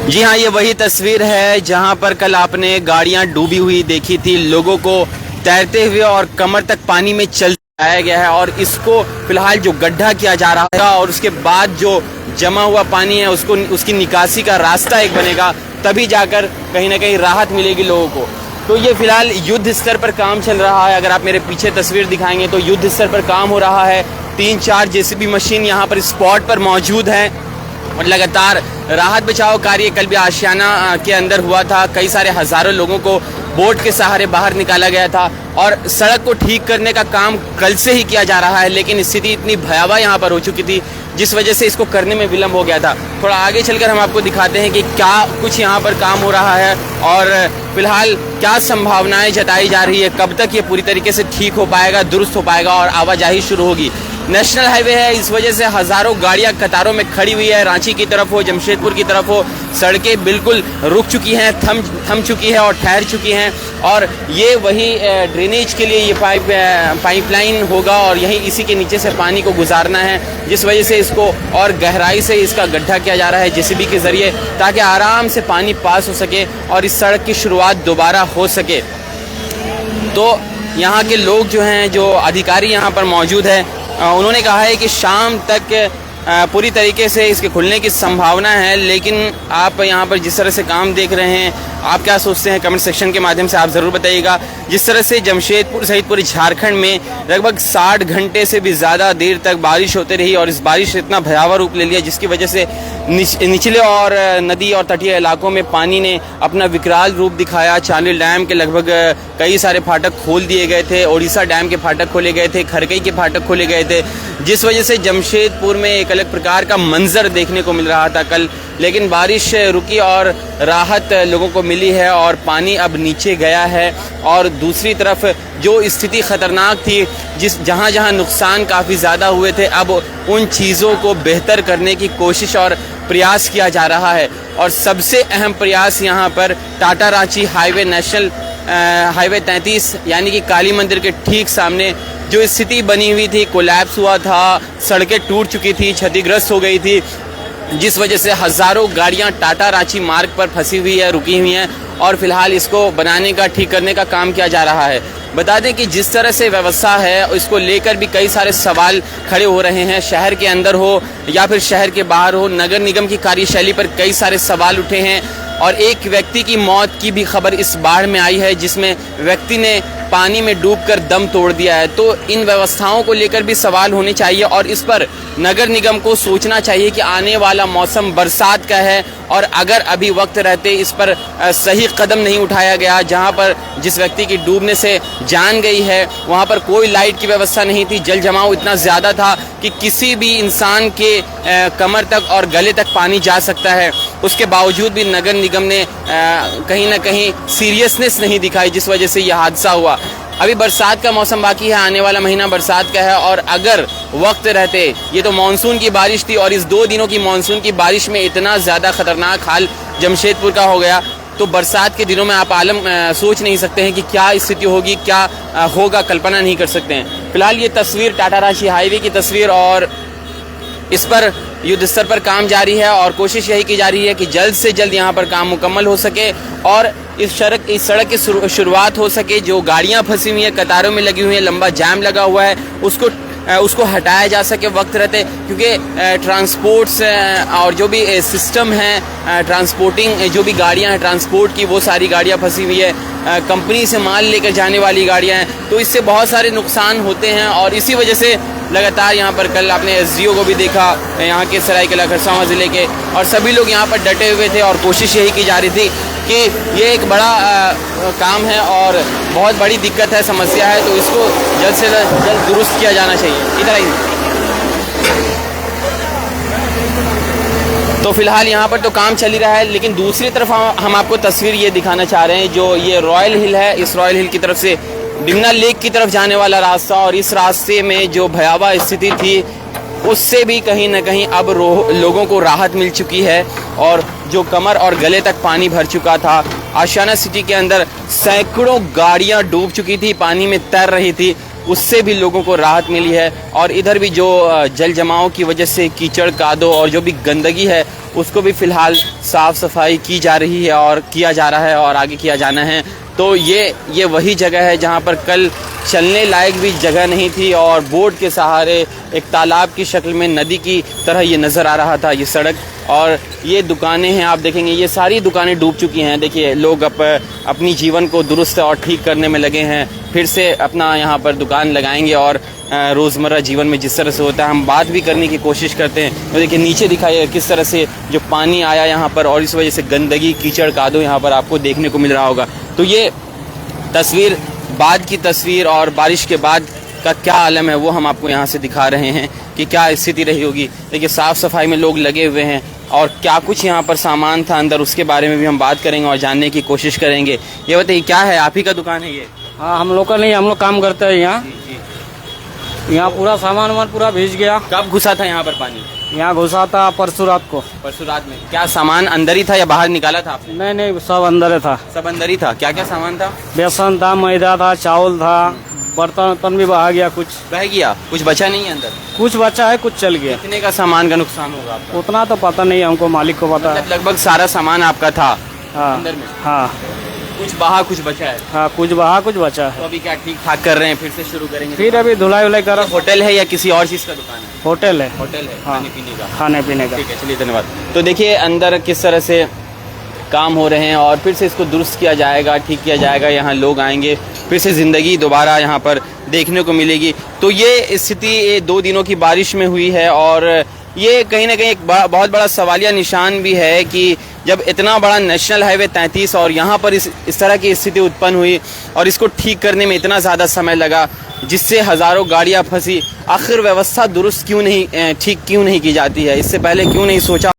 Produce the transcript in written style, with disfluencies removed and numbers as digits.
जी हाँ, ये वही तस्वीर है जहाँ पर कल आपने गाड़ियाँ डूबी हुई देखी थी, लोगों को तैरते हुए और कमर तक पानी में चल आया गया है और इसको फिलहाल जो गड्ढा किया जा रहा है और उसके बाद जो जमा हुआ पानी है उसको उसकी निकासी का रास्ता एक बनेगा, तभी जाकर कहीं ना कहीं राहत मिलेगी लोगों को। तो ये फिलहाल युद्ध स्तर पर काम चल रहा है। अगर आप मेरे पीछे तस्वीर दिखाएंगे तो युद्ध स्तर पर काम हो रहा है। 3-4 जेसीबी मशीन यहाँ पर स्पॉट पर मौजूद हैं और लगातार राहत बचाव कार्य कल भी आशियाना के अंदर हुआ था। कई सारे हजारों लोगों को बोट के सहारे बाहर निकाला गया था और सड़क को ठीक करने का काम कल से ही किया जा रहा है, लेकिन स्थिति इतनी भयावह यहाँ पर हो चुकी थी जिस वजह से इसको करने में विलम्ब हो गया था। थोड़ा आगे चलकर हम आपको दिखाते हैं कि क्या कुछ यहाँ पर काम हो रहा है और फिलहाल क्या संभावनाएं जताई जा रही है, कब तक ये पूरी तरीके से ठीक हो पाएगा, दुरुस्त हो पाएगा और आवाजाही शुरू होगी। नेशनल हाईवे है, इस वजह से हजारों गाड़ियां कतारों में खड़ी हुई है। रांची की तरफ हो, जमशेदपुर की तरफ हो, सड़कें बिल्कुल रुक चुकी हैं, थम चुकी है और ठहर चुकी हैं। और ये वही ड्रेनेज के लिए ये पाइपलाइन होगा और यही इसी के नीचे से पानी को गुजारना है, जिस वजह से इसको और गहराई से इसका गड्ढा किया जा रहा है जेसीबी के जरिए, ताकि आराम से पानी पास हो सके और इस सड़क की शुरुआत दोबारा हो सके। तो यहाँ के लोग जो हैं, जो अधिकारी यहाँ पर मौजूद है, उन्होंने कहा है कि शाम तक पूरी तरीके से इसके खुलने की संभावना है। लेकिन आप यहाँ पर जिस तरह से काम देख रहे हैं, आप क्या सोचते हैं कमेंट सेक्शन के माध्यम से आप ज़रूर बताइएगा। जिस तरह से जमशेदपुर सहित पूरे झारखंड में लगभग 60 घंटे से भी ज़्यादा देर तक बारिश होती रही और इस बारिश ने इतना भयावह रूप ले लिया जिसकी वजह से निचले और नदी और तटीय इलाकों में पानी ने अपना विकराल रूप दिखाया। चांडिल डैम के लगभग कई सारे फाटक खोल दिए गए थे, ओडिशा डैम के फाटक खोले गए थे, खरकई के फाटक खोले गए थे, जिस वजह से जमशेदपुर में एक अलग प्रकार का मंजर देखने को मिल रहा था कल। लेकिन बारिश रुकी और राहत लोगों को मिली है और पानी अब नीचे गया है। और दूसरी तरफ जो स्थिति खतरनाक थी, जहां जहां नुकसान काफ़ी ज़्यादा हुए थे, अब उन चीज़ों को बेहतर करने की कोशिश और प्रयास किया जा रहा है। और सबसे अहम प्रयास यहाँ पर Tata Ranchi highway, national highway 33 यानी कि काली मंदिर के ठीक सामने जो स्थिति बनी हुई थी, कोलैप्स हुआ था, सड़कें टूट चुकी थी, क्षतिग्रस्त हो गई थी, जिस वजह से हज़ारों गाड़ियां टाटा रांची मार्ग पर फंसी हुई है, रुकी हुई हैं और फिलहाल इसको बनाने का, ठीक करने का काम किया जा रहा है। बता दें कि जिस तरह से व्यवस्था है इसको लेकर भी कई सारे सवाल खड़े हो रहे हैं। शहर के अंदर हो या फिर शहर के बाहर हो, नगर निगम की कार्यशैली पर कई सारे सवाल उठे हैं और एक व्यक्ति की मौत की भी खबर इस बाढ़ में आई है जिसमें व्यक्ति ने पानी में डूबकर दम तोड़ दिया है। तो इन व्यवस्थाओं को लेकर भी सवाल होने चाहिए और इस पर नगर निगम को सोचना चाहिए कि आने वाला मौसम बरसात का है और अगर अभी वक्त रहते इस पर सही कदम नहीं उठाया गया, जहां पर जिस व्यक्ति की डूबने से जान गई है वहां पर कोई लाइट की व्यवस्था नहीं थी, जल जमाव इतना ज़्यादा था कि किसी भी इंसान के कमर तक और गले तक पानी जा सकता है। उसके बावजूद भी नगर निगम ने कहीं ना कहीं सीरियसनेस नहीं दिखाई, जिस वजह से यह हादसा हुआ। अभी बरसात का मौसम बाकी है, आने वाला महीना बरसात का है और अगर वक्त रहते, ये तो मानसून की बारिश थी और इस 2 दिनों की मानसून की बारिश में इतना ज़्यादा खतरनाक हाल जमशेदपुर का हो गया, तो बरसात के दिनों में आप सोच नहीं सकते हैं कि क्या स्थिति होगी, क्या होगा, कल्पना नहीं कर सकते हैं। फिलहाल ये तस्वीर टाटा रांची हाईवे की तस्वीर और इस पर युद्ध स्तर पर काम जारी है और कोशिश यही की जा रही है कि जल्द से जल्द यहाँ पर काम मुकम्मल हो सके और इस सड़क की शुरुआत हो सके। जो गाड़ियाँ फंसी हुई हैं, कतारों में लगी हुई हैं, लंबा जाम लगा हुआ है, उसको हटाया जा सके वक्त रहते, क्योंकि ट्रांसपोर्ट्स और जो भी सिस्टम है ट्रांसपोर्टिंग, जो भी गाड़ियां हैं ट्रांसपोर्ट की, वो सारी गाड़ियां फंसी हुई है, कंपनी से माल लेकर जाने वाली गाड़ियां हैं, तो इससे बहुत सारे नुकसान होते हैं। और इसी वजह से लगातार यहाँ पर कल आपने एसडीओ को भी देखा, यहाँ के सरायकेला खरसावां ज़िले के, और सभी लोग यहाँ पर डटे हुए थे और कोशिश यही की जा रही थी कि ये एक बड़ा काम है और बहुत बड़ी दिक्कत है, समस्या है, तो इसको जल्द से जल्द दुरुस्त किया जाना चाहिए। इधर आइए। तो फिलहाल यहाँ पर तो काम चल ही रहा है, लेकिन दूसरी तरफ हम आपको तस्वीर ये दिखाना चाह रहे हैं। जो ये रॉयल हिल है, इस रॉयल हिल की तरफ से डिमना लेक की तरफ जाने वाला रास्ता, और इस रास्ते में जो भयावह स्थिति थी उससे भी कहीं ना कहीं अब लोगों को राहत मिल चुकी है और जो कमर और गले तक पानी भर चुका था। आशियाना सिटी के अंदर सैकड़ों गाड़ियां डूब चुकी थी, पानी में तैर रही थी, उससे भी लोगों को राहत मिली है। और इधर भी जो जल जमाव की वजह से कीचड़, कादो और जो भी गंदगी है उसको भी फ़िलहाल साफ़ सफाई की जा रही है और किया जा रहा है और आगे किया जाना है। तो ये वही जगह है जहाँ पर कल चलने लायक भी जगह नहीं थी और बोट के सहारे एक तालाब की शक्ल में नदी की तरह ये नज़र आ रहा था ये सड़क। और ये दुकानें हैं, आप देखेंगे ये सारी दुकानें डूब चुकी हैं। देखिए लोग अपनी जीवन को दुरुस्त और ठीक करने में लगे हैं, फिर से अपना यहाँ पर दुकान लगाएंगे और रोज़मर्रा जीवन में जिस तरह से होता है हम बात भी करने की कोशिश करते हैं। तो देखिए नीचे दिखाइए किस तरह से जो पानी आया यहाँ पर और इस वजह से गंदगी कीचड़ कादो यहाँ पर आपको देखने को मिल रहा होगा। तो ये तस्वीर बाद की तस्वीर और बारिश के बाद का क्या आलम है वो हम आपको यहाँ से दिखा रहे हैं कि क्या स्थिति रही होगी। देखिए साफ़ सफाई में लोग लगे हुए हैं और क्या कुछ यहाँ पर सामान था अंदर उसके बारे में भी हम बात करेंगे और जानने की कोशिश करेंगे। ये बताइए क्या है, आप ही का दुकान है ये? हाँ, हम लोग का नहीं, हम लोग काम करते हैं यहाँ। यहाँ पूरा सामान वामान पूरा भीज गया। कब घुसा था यहाँ पर पानी? यहाँ घुसा था परसों रात को। परसों रात में? क्या सामान अंदर ही था या बाहर निकाला था आपने? नहीं नहीं, सब अंदर था। सब अंदर ही था। क्या क्या सामान था? बेसन था, मैदा था, चावल था, बर्तन वर्तन भी बहा गया। कुछ बह गया, कुछ बचा नहीं है अंदर? कुछ बचा है, कुछ चल गया। कितने का सामान का नुकसान होगा आपका? उतना तो पता नहीं, हमको मालिक को पता है। लगभग सारा सामान आपका था हाँ अंदर में? हाँ कुछ बहा कुछ बचा है? हाँ, कुछ बहा कुछ बचा है। तो अभी क्या ठीक ठाक कर रहे हैं, फिर से शुरू करेंगे? फिर अभी धुलाई उलाई कर। होटल है या किसी और चीज़ का दुकान है? होटल है। होटल है, हाँ। खाने पीने का? खाने पीने का। ठीक है, चलिए धन्यवाद। तो देखिए अंदर किस तरह से काम हो रहे हैं और फिर से इसको दुरुस्त किया जाएगा, ठीक किया जाएगा। यहाँ लोग आएंगे, फिर से ज़िंदगी दोबारा यहाँ पर देखने को मिलेगी। तो ये स्थिति 2 दिनों की बारिश में हुई है और ये कहीं ना कहीं एक बहुत बड़ा सवालिया निशान भी है कि जब इतना बड़ा नेशनल हाईवे 33 और यहाँ पर इस तरह की स्थिति उत्पन्न हुई और इसको ठीक करने में इतना ज़्यादा समय लगा जिससे हज़ारों गाड़ियाँ फंसी, आखिर व्यवस्था दुरुस्त क्यों नहीं, ठीक क्यों नहीं की जाती है? इससे पहले क्यों नहीं सोचा